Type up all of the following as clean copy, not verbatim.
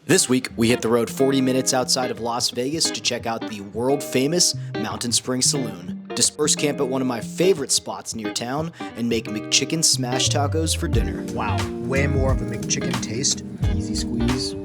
This week, we hit the road 40 minutes outside of Las Vegas to check out the world-famous Mountain Springs Saloon, disperse camp at one of my favorite spots near town, and make McChicken smash tacos for dinner. Wow, way more of a McChicken taste. Easy squeeze.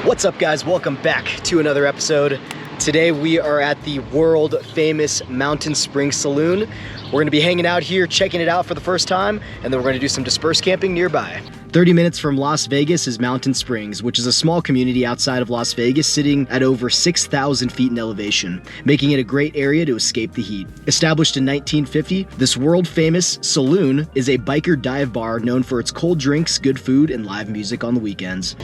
What's up, guys? Welcome back to another episode. Today we are at the world-famous Mountain Springs Saloon. We're gonna be hanging out here, checking it out for the first time, and then we're gonna do some disperse camping nearby. 30 minutes from Las Vegas is Mountain Springs, which is a small community outside of Las Vegas sitting at over 6,000 feet in elevation, making it a great area to escape the heat. Established in 1950, this world-famous saloon is a biker dive bar known for its cold drinks, good food, and live music on the weekends.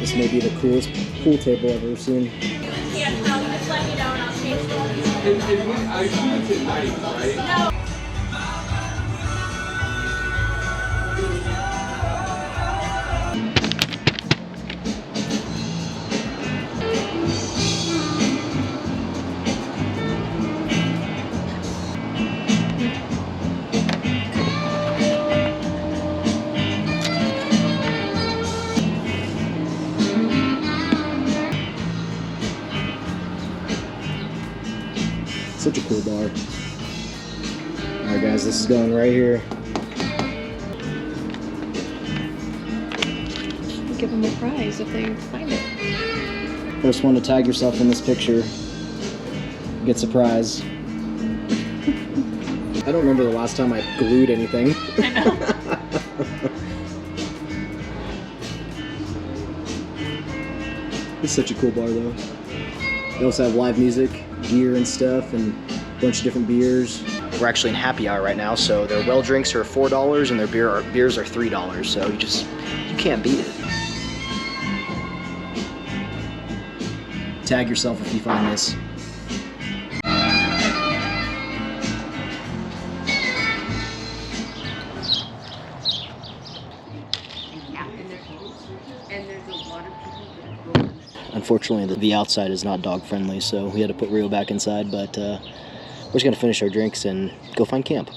This may be the coolest pool table I've ever seen. Yeah, just let me know and I'll change the I shoot it tonight, right? No. Such a cool bar. Alright guys, this is going right here. Give them a prize if they find it. First one to tag yourself in this picture gets a prize. I don't remember the last time I glued anything. I know. It's such a cool bar though. They also have live music, gear and stuff, and a bunch of different beers. We're actually in happy hour right now, so their well drinks are $4 and their beers are $3, so you can't beat it. Tag yourself if you find this. Unfortunately, the outside is not dog friendly, so we had to put Rio back inside, but we're just gonna finish our drinks and go find camp.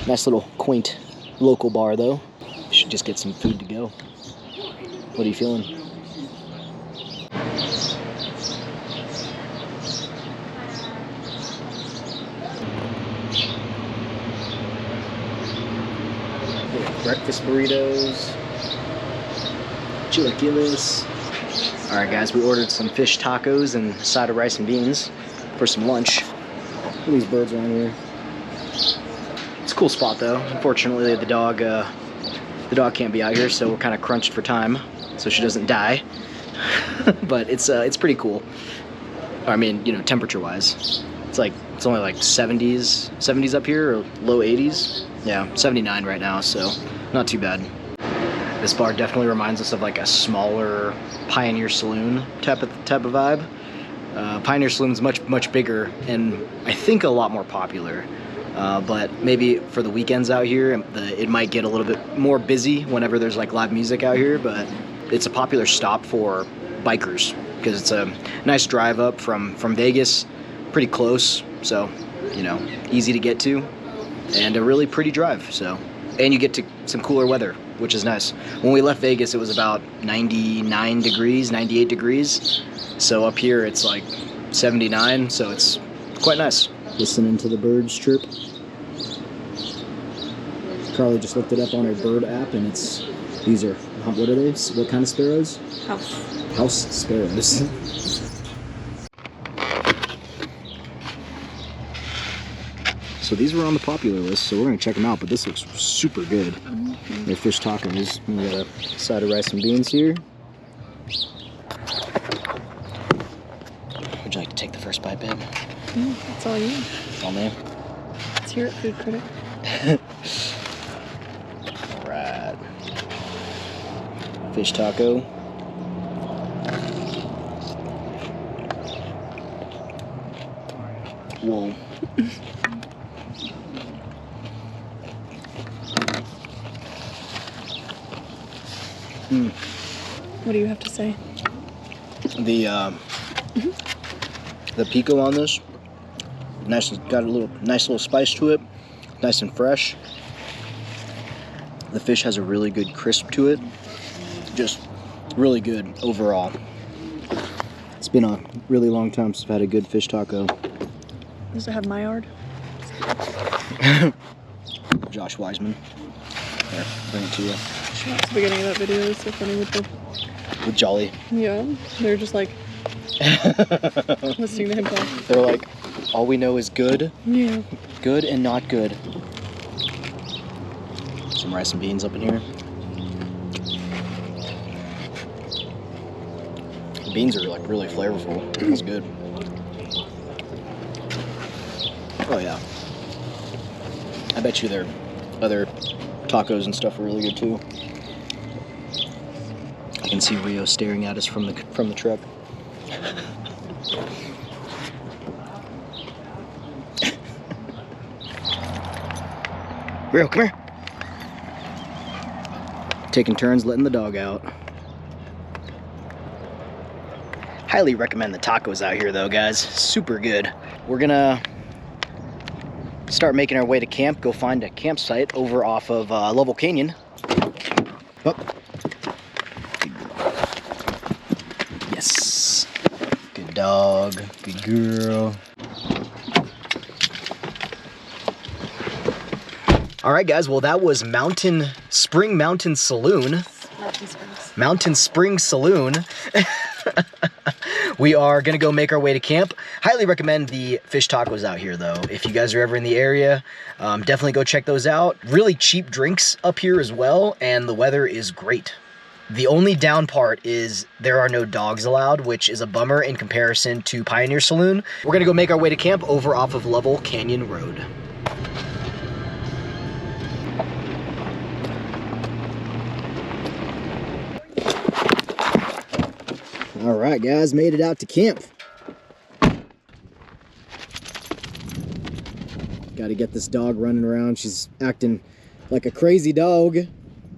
Nice little quaint local bar though. Should just get some food to go. What are you feeling? Breakfast burritos, chilaquiles. All right, guys, we ordered some fish tacos and a side of rice and beans for some lunch. Look at these birds around here. It's a cool spot, though. Unfortunately, the dog can't be out here, so we're kind of crunched for time, so she doesn't die. But it's pretty cool. I mean, you know, temperature-wise, it's only like 70s up here, or low 80s. Yeah, 79 right now, so not too bad. This bar definitely reminds us of like a smaller Pioneer Saloon type of vibe. Pioneer Saloon's much bigger and I think a lot more popular. But maybe for the weekends out here, it might get a little bit more busy whenever there's like live music out here. But it's a popular stop for bikers because it's a nice drive up from Vegas, pretty close, so you know, easy to get to, and a really pretty drive. So, and you get to some cooler weather, which is nice. When we left Vegas, it was about 99 degrees, 98 degrees. So up here, it's like 79, so it's quite nice. Listening to the birds chirp. Carly just looked it up on her bird app, and these are, what are they? What kind of sparrows? House sparrows. So these were on the popular list, so we're gonna check them out, but this looks super good. Mm-hmm. They're fish tacos. We got a side of rice and beans here. Would you like to take the first bite, babe? That's all you. All me. Let's hear it, food critic. Alright. Fish taco. Whoa. What do you have to say? The pico on this Nice, got a nice little spice to it. Nice and fresh. The fish has a really good crisp to it. Just really good overall. It's been a really long time since I've had a good fish taco. Does it have Maillard? Josh Wiseman. There, bring it to you. At the beginning of that video, it's so funny With Jolly. Yeah, they're just like listening to him talk. They're like, all we know is good. Yeah. Good and not good. Some rice and beans up in here. The beans are like really flavorful. That's good. Oh yeah. I bet you their other tacos and stuff are really good too. I can see Rio staring at us from the truck. Rio, come here. Taking turns letting the dog out. Highly recommend the tacos out here though, guys. Super good. We're gonna start making our way to camp, go find a campsite over off of Lovell Canyon. Oh. Yes. Good dog, good girl. All right, guys, well, that was Mountain Saloon. Mountain Springs Saloon. We are gonna go make our way to camp. Highly recommend the fish tacos out here though. If you guys are ever in the area, definitely go check those out. Really cheap drinks up here as well, and the weather is great. The only down part is there are no dogs allowed, which is a bummer in comparison to Pioneer Saloon. We're gonna go make our way to camp over off of Lovell Canyon Road. All right, guys, made it out to camp. Got to get this dog running around. She's acting like a crazy dog.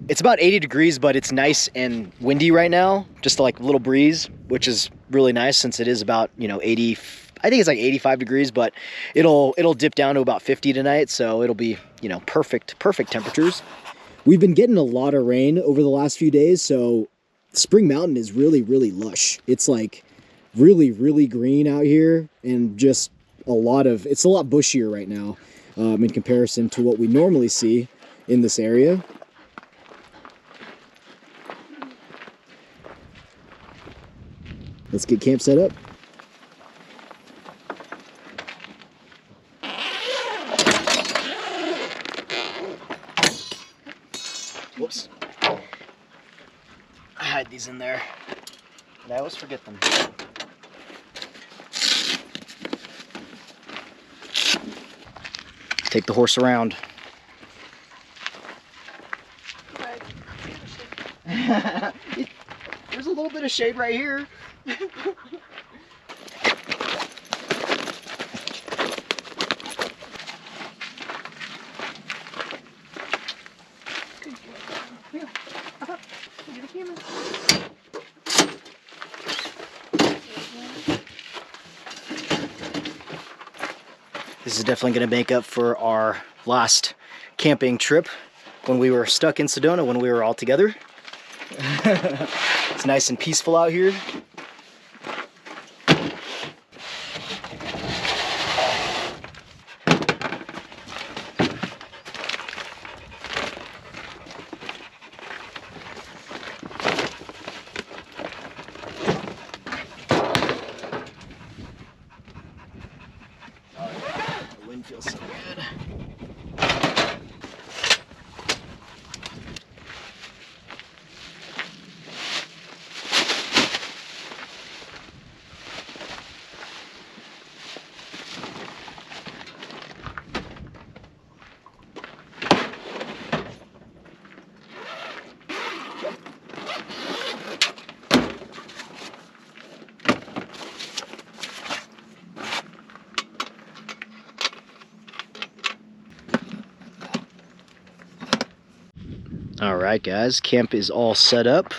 It's about 80 degrees, but it's nice and windy right now. Just like a little breeze, which is really nice since it is about, 80, I think it's like 85 degrees, but it'll dip down to about 50 tonight. So it'll be, perfect temperatures. We've been getting a lot of rain over the last few days. So Spring Mountain is really, really lush. It's like really, really green out here, and just it's a lot bushier right now in comparison to what we normally see in this area. Let's get camp set up. Whoops. I hide these in there, and I always forget them. Take the horse around. There's a little bit of shade right here. This is definitely going to make up for our last camping trip when we were stuck in Sedona when we were all together. It's nice and peaceful out here. The wind feels so good. All right, guys, camp is all set up.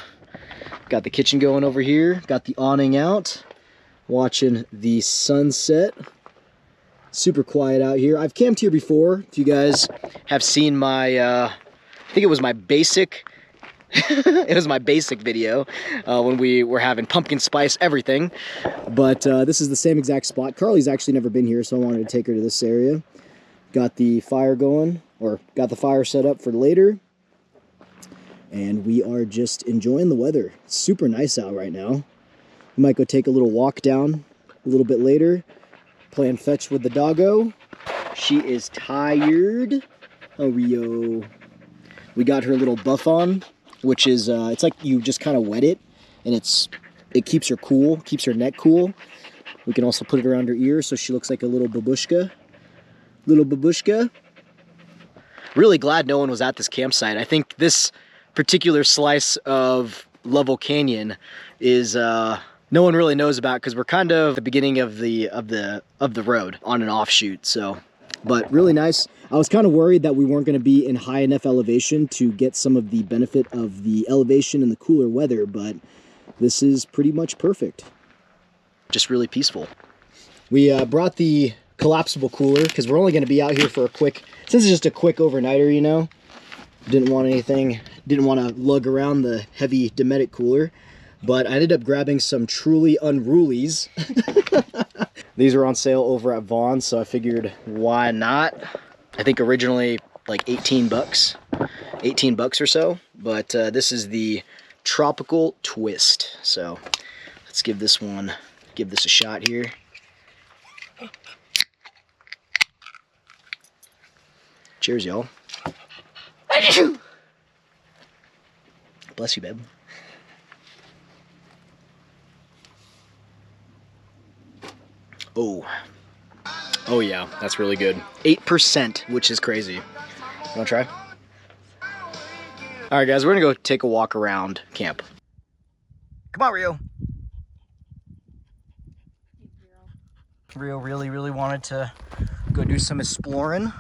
Got the kitchen going over here, got the awning out, watching the sunset. Super quiet out here. I've camped here before. If you guys have seen my, I think it was my basic, it was my basic video when we were having pumpkin spice everything. But this is the same exact spot. Carly's actually never been here, so I wanted to take her to this area. Got the fire going, or got the fire set up for later. And we are just enjoying the weather. It's super nice out right now. We might go take a little walk down a little bit later. Playing fetch with the doggo. She is tired. Oh, Rio. We got her a little buff on, which is, it's like you just kind of wet it, and it keeps her cool, keeps her neck cool. We can also put it around her ear so she looks like a little babushka. Little babushka. Really glad no one was at this campsite. I think this particular slice of Lovell Canyon is, no one really knows about because we're kind of at the beginning of the road on an offshoot. So, but really nice. I was kind of worried that we weren't going to be in high enough elevation to get some of the benefit of the elevation and the cooler weather, but this is pretty much perfect. Just really peaceful. We brought the collapsible cooler because we're only going to be out here for a quick, since it's just a quick overnighter, you know. Didn't want to lug around the heavy Dometic cooler. But I ended up grabbing some truly unrulies. These were on sale over at Vaughn's, so I figured why not? I think originally like 18 bucks. 18 bucks or so. But this is the Tropical Twist. So let's give this a shot here. Cheers, y'all. Bless you, babe. Oh yeah, that's really good. 8%, which is crazy. You wanna try? All right, guys, we're gonna go take a walk around camp. Come on, Rio. Rio really wanted to go do some exploring.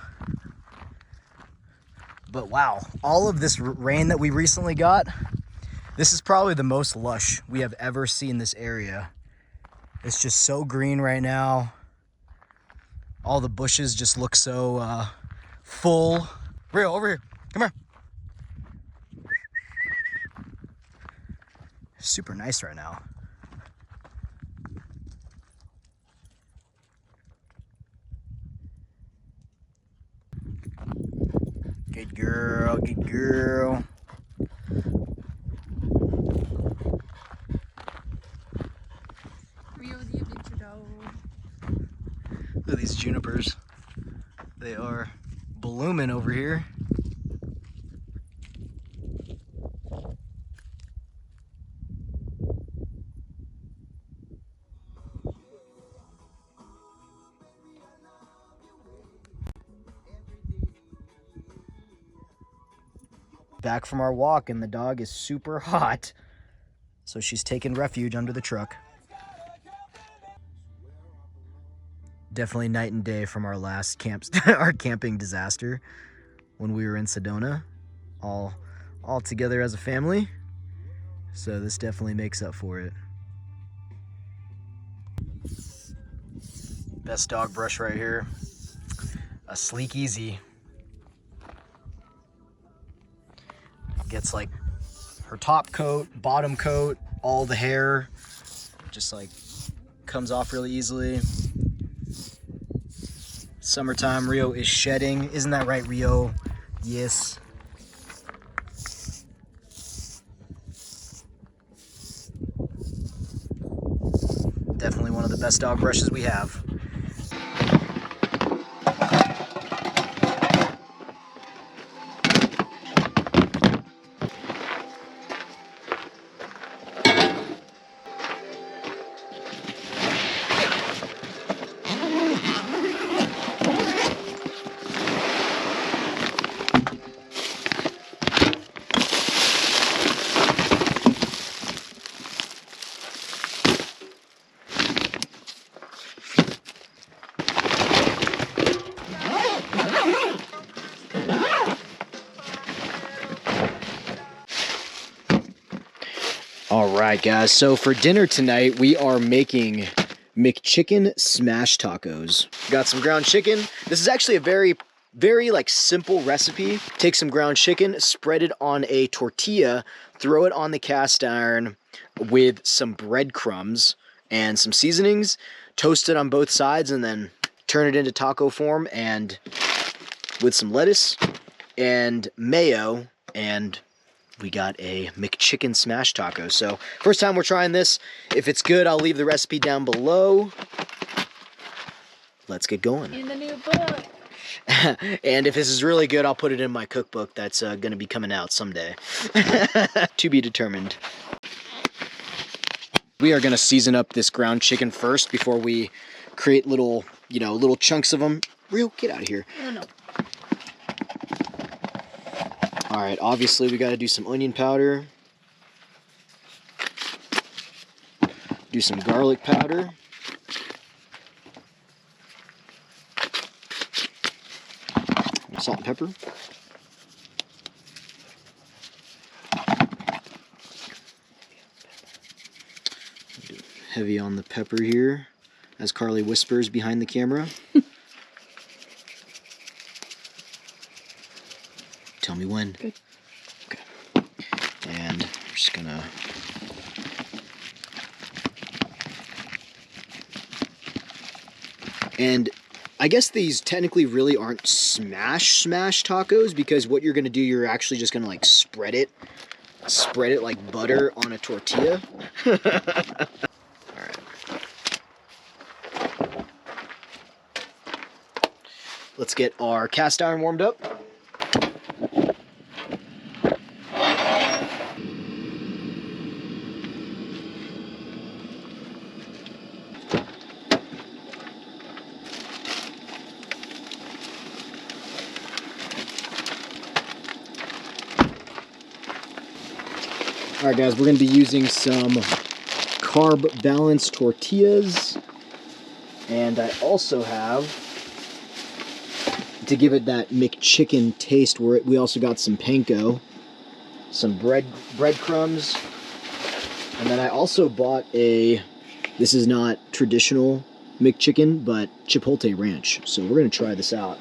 But wow, all of this rain that we recently got, this is probably the most lush we have ever seen this area. It's just so green right now. All the bushes just look so full. Rio, over here. Come here. Super nice right now. Good girl, good girl. Look at these junipers. They are blooming over here. Back from our walk, and the dog is super hot, so she's taking refuge under the truck. Definitely night and day from our last our camping disaster when we were in Sedona, all together as a family. So this definitely makes up for it. Best dog brush right here, a Sleek Easy. Gets like her top coat, bottom coat, all the hair just like comes off really easily. Summertime, Rio is shedding. Isn't that right, Rio? Yes. Definitely one of the best dog brushes we have. All right, guys, so for dinner tonight, we are making McChicken smash tacos. Got some ground chicken. This is actually a very like simple recipe. Take some ground chicken, spread it on a tortilla, throw it on the cast iron with some breadcrumbs and some seasonings, toast it on both sides, and then turn it into taco form and with some lettuce and mayo, and we got a McChicken smash taco. So first time we're trying this. If it's good, I'll leave the recipe down below. Let's get going. In the new book. And if this is really good, I'll put it in my cookbook that's going to be coming out someday. To be determined. We are going to season up this ground chicken first before we create little, little chunks of them. Rio, get out of here. Oh, no. All right, obviously we got to do some onion powder. Do some garlic powder. Salt and pepper. Heavy on the pepper here, as Carly whispers behind the camera. Tell me when. Good. Okay. And we're just gonna I guess these technically really aren't smash tacos, because what you're gonna do, you're actually just gonna like spread it like butter on a tortilla. All right. Let's get our cast iron warmed up. Alright guys, we're going to be using some carb balanced tortillas, and I also have, to give it that McChicken taste, we also got some panko, some breadcrumbs, and then I also bought this is not traditional McChicken, but Chipotle Ranch, so we're going to try this out.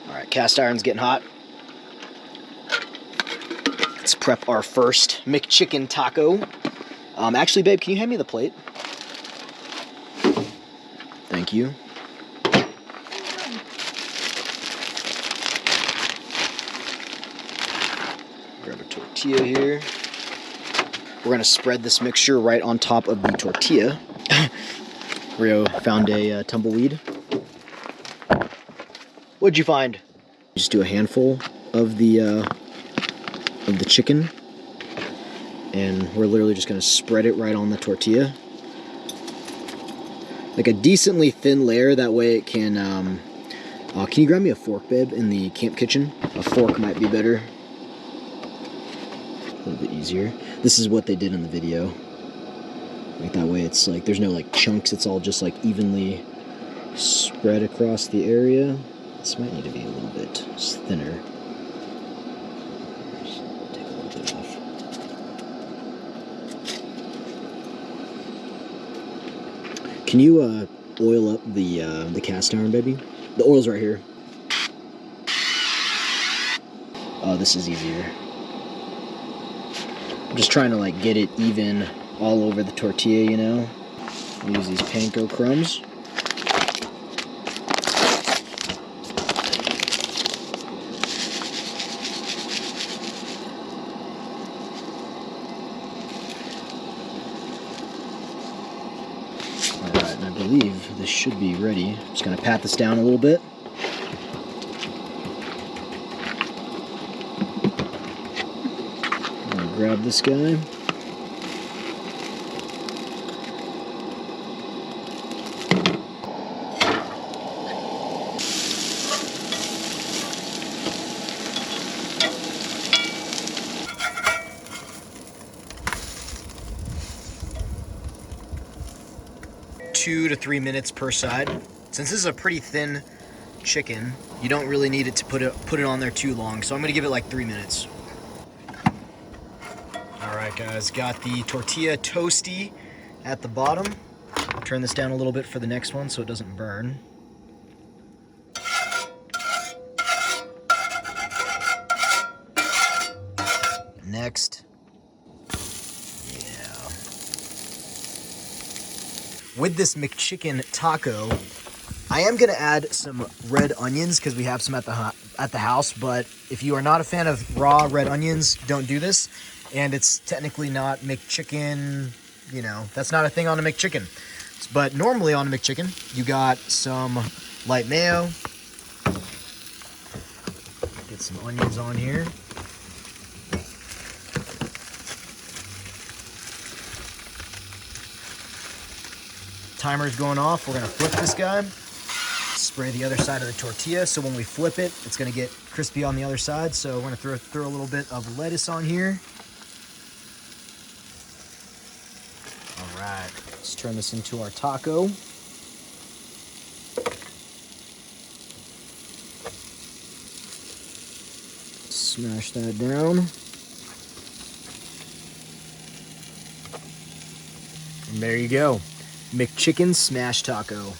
Alright, cast iron's getting hot. Let's prep our first McChicken taco. Actually, babe, can you hand me the plate? Thank you. Grab a tortilla here. We're going to spread this mixture right on top of the tortilla. Rio found a tumbleweed. What'd you find? Just do a handful of the chicken, and we're literally just going to spread it right on the tortilla, like a decently thin layer, that way it can you grab me a fork, babe, in the camp kitchen? A fork might be better, a little bit easier. This is what they did in the video, like that way it's like there's no like chunks, it's all just like evenly spread across the area. This might need to be a little bit thinner. Can you oil up the cast iron, baby? The oil's right here. Oh, this is easier. I'm just trying to like get it even all over the tortilla, Use these panko crumbs. Alright, and I believe this should be ready. I'm just going to pat this down a little bit. I'm going to grab this guy. Two to 3 minutes per side. Since this is a pretty thin chicken, you don't really need it to put it on there too long, so I'm gonna give it like 3 minutes. All right, guys, got the tortilla toasty at the bottom. Turn this down a little bit for the next one so it doesn't burn. Next. Yeah. With this McChicken taco, I am gonna add some red onions because we have some at the house, but if you are not a fan of raw red onions, don't do this. And it's technically not McChicken, you know, that's not a thing on a McChicken. But normally on a McChicken, you got some light mayo. Get some onions on here. Timer's going off. We're gonna flip this guy. Spray the other side of the tortilla, so when we flip it, it's gonna get crispy on the other side. So we're gonna throw a little bit of lettuce on here. All right, let's turn this into our taco. Smash that down. And there you go. McChicken smash taco.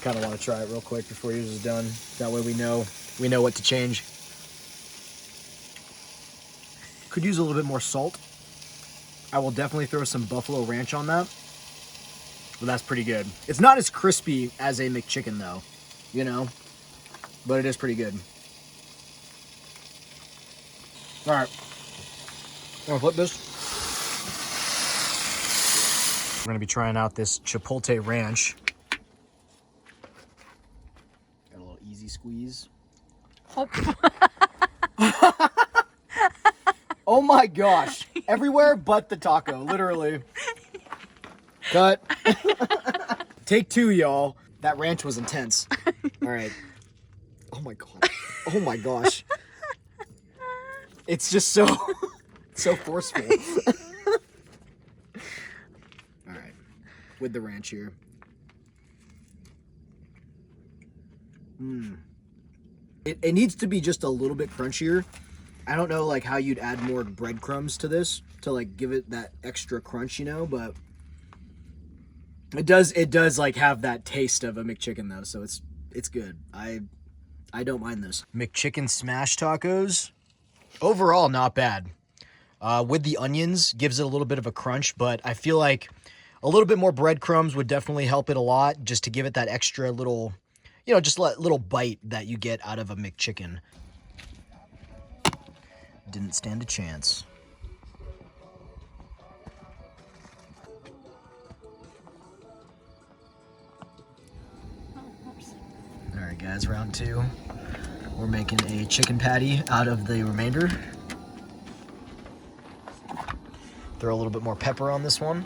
Kind of want to try it real quick before yours is done. That way we know what to change. Could use a little bit more salt. I will definitely throw some buffalo ranch on that. But that's pretty good. It's not as crispy as a McChicken though, you know, but it is pretty good. All right, I'm gonna flip this. We're gonna be trying out this Chipotle ranch. Got a little easy squeeze. Oh. Oh my gosh. Everywhere but the taco, literally. Cut. Take two, y'all. That ranch was intense. All right. Oh my god. Oh my gosh. It's just so forceful. All right. With the ranch here. It needs to be just a little bit crunchier. I don't know like how you'd add more breadcrumbs to this to like give it that extra crunch, you know, but it does like have that taste of a McChicken though, so it's good. I don't mind this. McChicken smash tacos. Overall, not bad. With the onions, gives it a little bit of a crunch, but I feel like a little bit more breadcrumbs would definitely help it a lot, just to give it that extra little, you know, just little bite that you get out of a McChicken. Didn't stand a chance. All right, guys, round two. We're making a chicken patty out of the remainder. Throw a little bit more pepper on this one.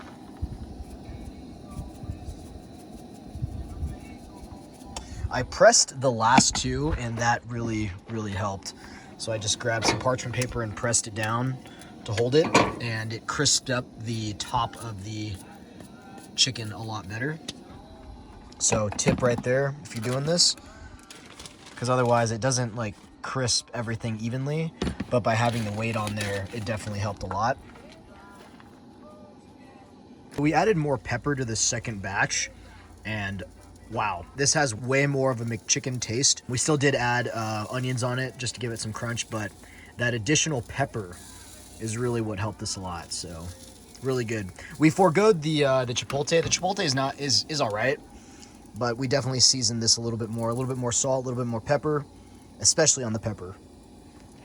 I pressed the last two, and that really helped. So I just grabbed some parchment paper and pressed it down to hold it, and it crisped up the top of the chicken a lot better. So tip right there if you're doing this, because otherwise it doesn't like crisp everything evenly, but by having the weight on there, it definitely helped a lot. We added more pepper to the second batch, and wow, this has way more of a McChicken taste. We still did add onions on it just to give it some crunch, but that additional pepper is really what helped this a lot. So really good. We forgoed the chipotle. The chipotle is all right, but we definitely seasoned this a little bit more salt, a little bit more pepper, especially on the pepper.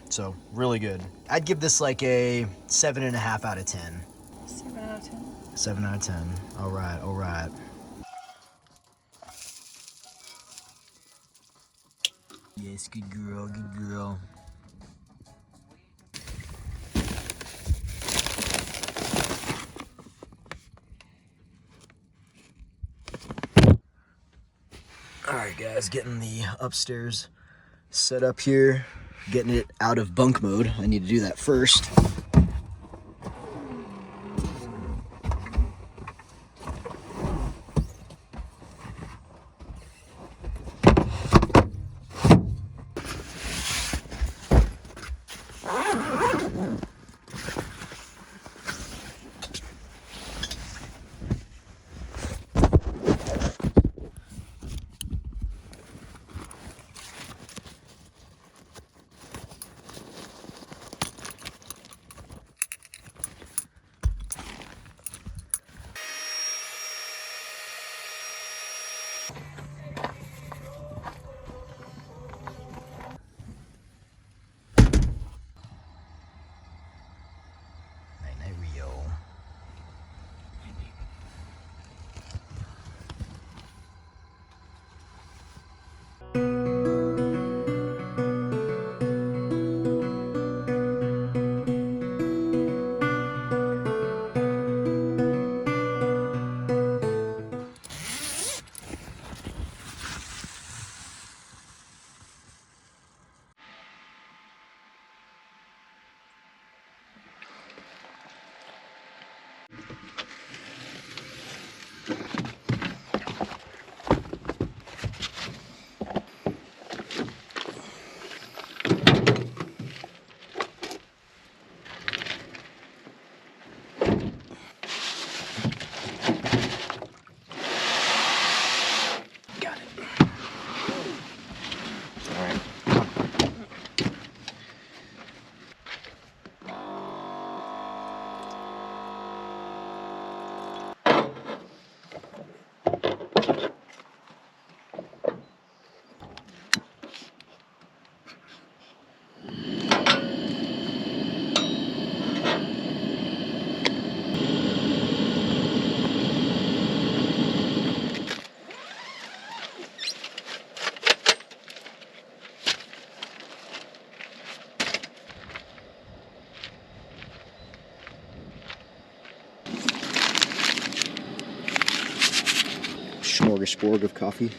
So really good. I'd give this like a 7.5 out of 10. 7 out of 10. 7 out of 10. All right, all right. Yes, good girl, good girl. All right, guys, getting the upstairs set up here, getting it out of bunk mode. I need to do that first. smorgasbord of coffee.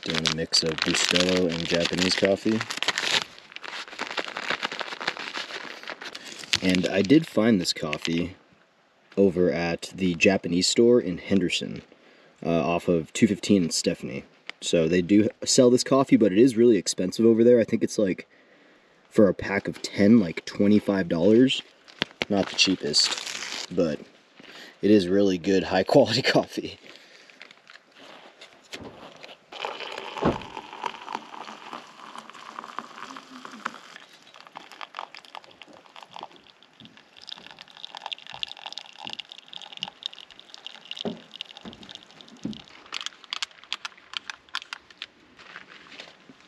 Doing a mix of Bustelo and Japanese coffee. And I did find this coffee over at the Japanese store in Henderson, off of 215 and Stephanie. So they do sell this coffee, but it is really expensive over there. I think it's like, for a pack of 10, like $25. Not the cheapest, but it is really good, high quality coffee.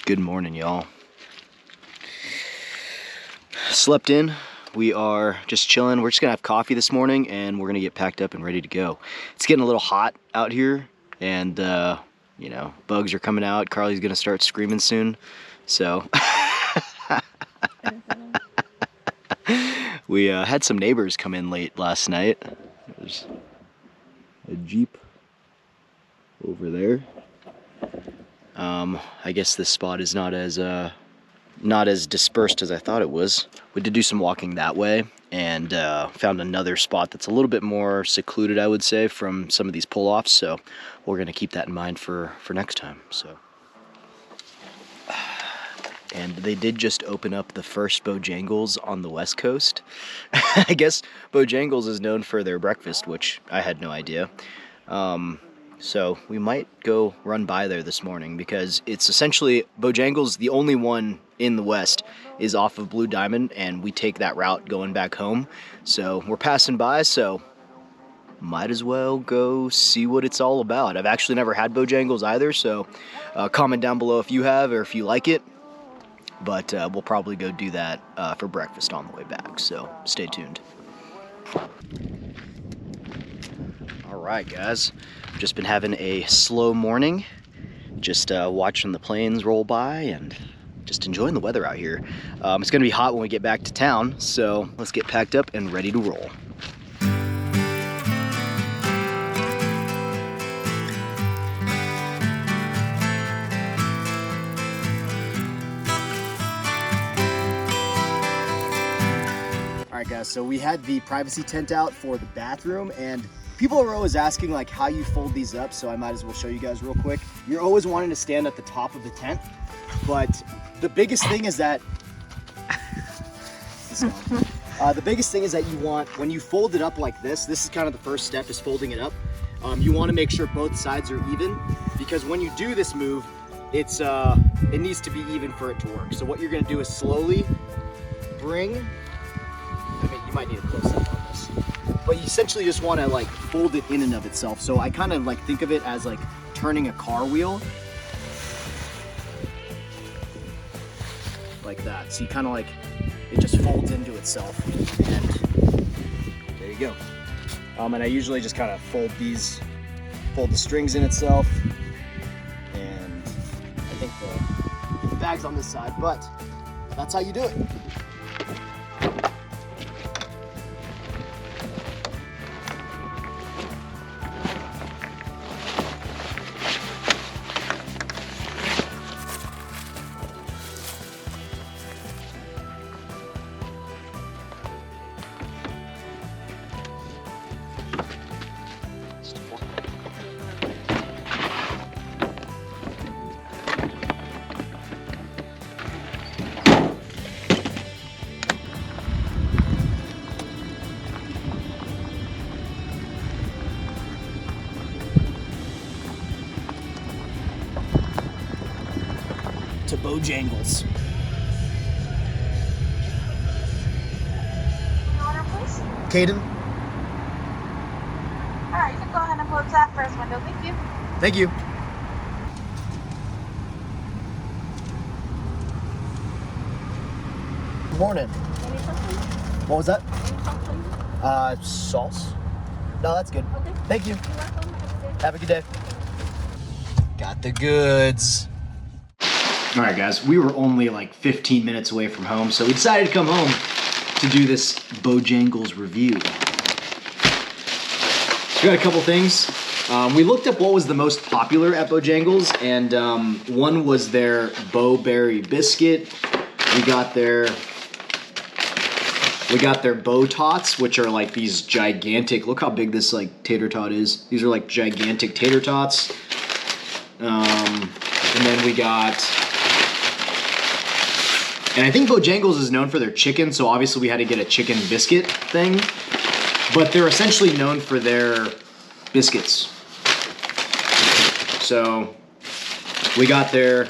Good morning, y'all. Slept in. We are just chilling. We're just gonna have coffee this morning and we're gonna get packed up and ready to go. It's getting a little hot out here and you know, bugs are coming out. Carly's gonna start screaming soon. So we had some neighbors come in late last night. There's a Jeep over there. I guess this spot is not as dispersed as I thought it was. We did do some walking that way and found another spot that's a little bit more secluded, I would say, from some of these pull-offs. So we're gonna keep that in mind for next time. So, and they did just open up the first Bojangles on the West Coast. I guess Bojangles is known for their breakfast, which I had no idea. So we might go run by there this morning because it's essentially Bojangles, the only one in the West, is off of Blue Diamond, and we take that route going back home. So we're passing by, so might as well go see what it's all about. I've actually never had Bojangles either, so comment down below if you have or if you like it. But we'll probably go do that for breakfast on the way back, so stay tuned. All right, guys. Just been having a slow morning, just watching the planes roll by and just enjoying the weather out here. It's gonna be hot when we get back to town, so let's get packed up and ready to roll. All right, guys, so we had the privacy tent out for the bathroom, and people are always asking like how you fold these up, so I might as well show you guys real quick. You're always wanting to stand at the top of the tent, but the biggest thing is that the biggest thing is that you want, when you fold it up like this is kind of the first step, is folding it up. You want to make sure both sides are even, because when you do this move, it needs to be even for it to work. So what you're going to do is slowly bring, I mean, you might need a close up on this, but you essentially just want to like fold it in and of itself. So I kind of like think of it as like turning a car wheel, like that. So you kind of like, it just folds into itself, and there you go. And I usually just kind of fold the strings in itself, and I think the bag's on this side, but that's how you do it. to Bojangles. Order, please. Caden, All right, you can go ahead and close that first window. Thank you. thank you. Good morning. Any something? What was that? Any something? Sauce? No, that's good. Okay. Thank you. You're welcome. Have a good day. Got the goods. All right, guys, we were only like 15 minutes away from home, so we decided to come home to do this Bojangles review. We got a couple things. We looked up what was the most popular at Bojangles, and one was their Bowberry biscuit. We got their Bo Tots, which are like these gigantic. Look how big this like tater tot is. These are like gigantic tater tots. And then we got, and I think Bojangles is known for their chicken, so obviously we had to get a chicken biscuit thing. But they're essentially known for their biscuits. So we got their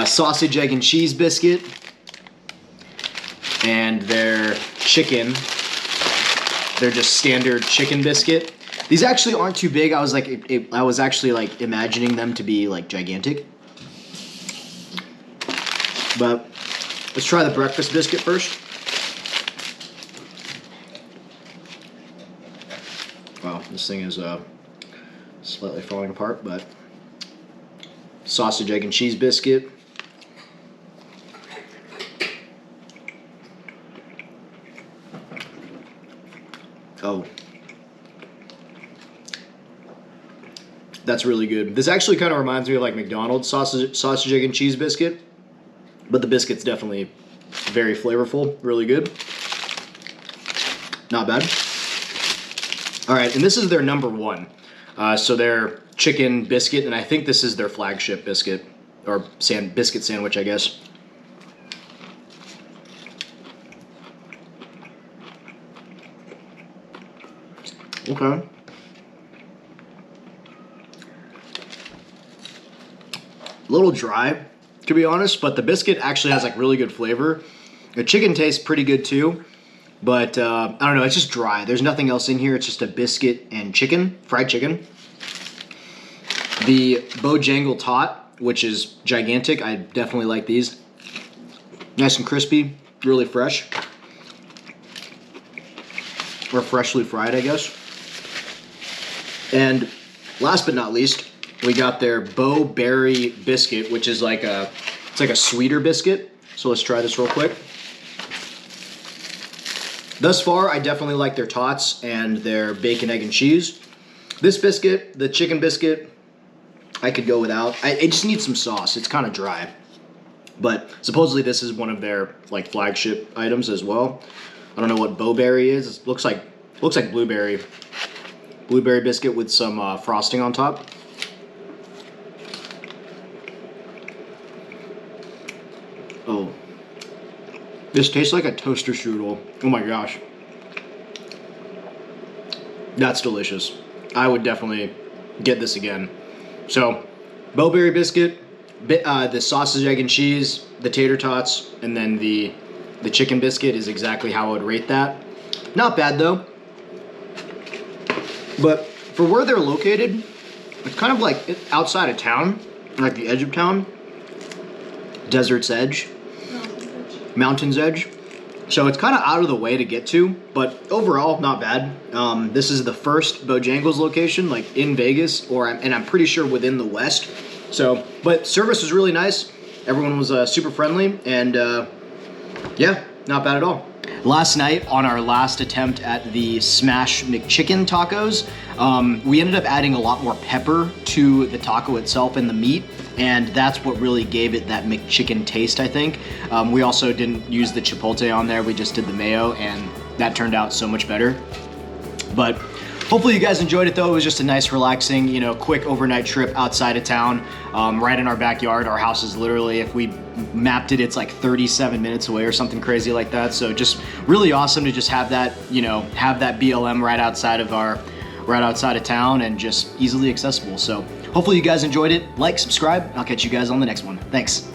sausage, egg, and cheese biscuit, and their chicken. They're just standard chicken biscuit. These actually aren't too big. I was like, I was actually like imagining them to be like gigantic. But let's try the breakfast biscuit first. Wow, this thing is slightly falling apart, but sausage, egg, and cheese biscuit. Oh. That's really good. This actually kind of reminds me of like McDonald's sausage, egg, and cheese biscuit, but the biscuit's definitely very flavorful, really good. Not bad. All right, and this is their number one. So their chicken biscuit, and I think this is their flagship biscuit, or biscuit sandwich, I guess. Okay. A little dry, to be honest, but the biscuit actually has like really good flavor. The chicken tastes pretty good too, but I don't know, it's just dry. There's nothing else in here. It's just a biscuit and chicken, fried chicken. The Bojangle Tot, which is gigantic. I definitely like these. Nice and crispy, really fresh. Or freshly fried, I guess. And last but not least, we got their Bowberry biscuit, which is like it's like a sweeter biscuit. So let's try this real quick. Thus far, I definitely like their tots and their bacon, egg, and cheese. This biscuit, the chicken biscuit, I could go without. It just needs some sauce. It's kind of dry. But supposedly this is one of their like flagship items as well. I don't know what Bowberry is. It looks like blueberry. Blueberry biscuit with some frosting on top. Oh. This tastes like a toaster strudel. Oh my gosh. That's delicious. I would definitely get this again. So, Bowberry biscuit, the sausage, egg, and cheese, the tater tots, and then the chicken biscuit is exactly how I would rate that. Not bad though. But for where they're located, it's kind of like outside of town, like the edge of town. Desert's Edge. Mountain's Edge. So it's kind of out of the way to get to, but overall, not bad. This is the first Bojangles location, like in Vegas, and I'm pretty sure within the West. So, but service was really nice. Everyone was super friendly, and yeah, not bad at all. Last night, on our last attempt at the Smash McChicken tacos, we ended up adding a lot more pepper to the taco itself and the meat, and that's what really gave it that McChicken taste, I think. We also didn't use the chipotle on there, we just did the mayo, and that turned out so much better. But hopefully you guys enjoyed it though. It was just a nice, relaxing, quick overnight trip outside of town, right in our backyard. Our house is literally, if we mapped it, it's like 37 minutes away or something crazy like that. So just really awesome to just have that, have that BLM right outside of town and just easily accessible. So hopefully you guys enjoyed it. Like, subscribe, and I'll catch you guys on the next one. Thanks.